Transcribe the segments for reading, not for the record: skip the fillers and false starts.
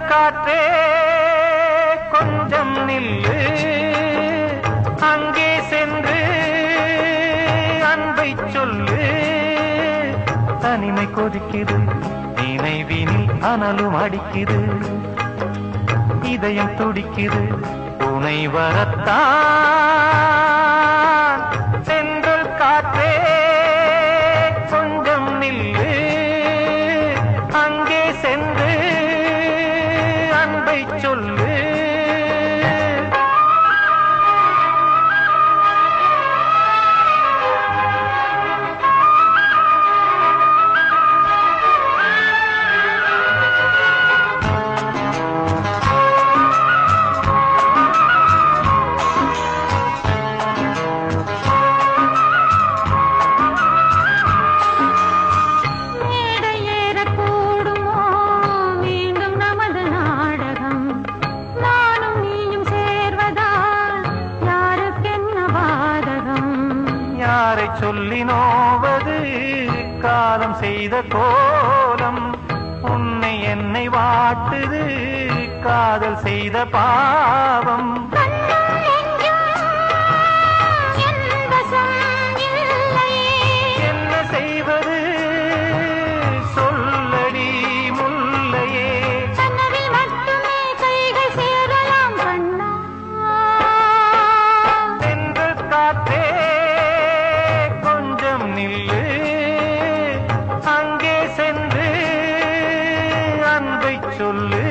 காற்றே கொஞ்சம் நில்லு, அங்கே சென்று அன்பை சொல்லு. தனிமை கொதிக்குது, நினைவினில் அனலும் அடிக்குது, இதயம் துடிக்குது, துணை வரத்தான். சென்றல் காற்றே கொஞ்சம் நில்லு, அங்கே சென்று அன்பை சொல்லு. யாரை சொல்லி நோவது காலம் செய்த கோலம், உன்னை என்னை வாட்டுது காதல் செய்த பாவம். என்ன செய்வது சொல்லடி முல்லையே, மட்டுமே கைகள் சேரலாம் கண்ணா. சென்று காற்றே நில்லு, அங்கே சென்று அன்பை சொல்லு.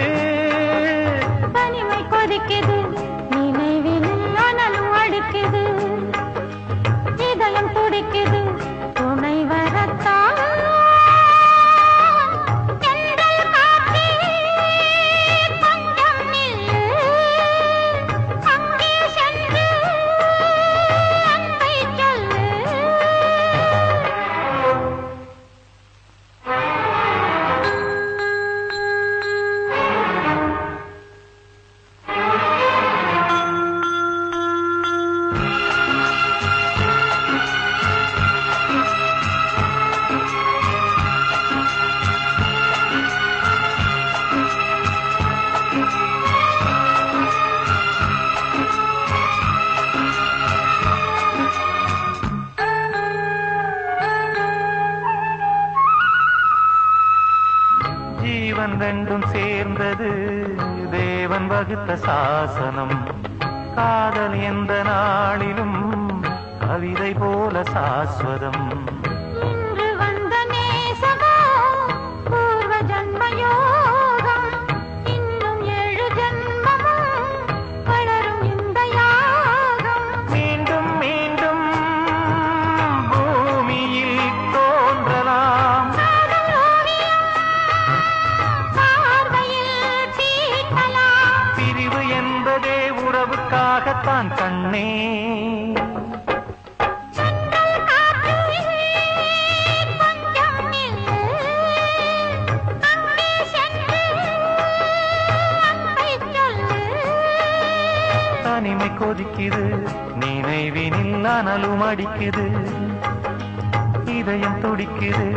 தனிமை கொதிக்குது, நினைவில் அனலும் அடிக்குது, இதயம் துடிக்குது, துணை வரத்தான். ஜீவன் ரெண்டும் சேர்ந்தது தேவன் வகுத்த சாசனம். காதல் எந்த நாளிலும் கவிதை போல சாஸ்வதம். இன்று வந்த நேசமோ பூர்வ ஜன்மயோகம், இன்னும் 7 ஜன்மமும் வளரும் இந்த யாகம். மீண்டும் மீண்டும் பூமியில் தோன்றலாம், பிரிவு என்பதே உறவுக்காகத்தான் கண்ணே. தனிமை கொதிக்குது, நினைவினில் அனலும் அடிக்குது, இதயம் துடிக்குது,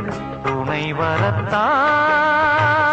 துணை வரத்தான்.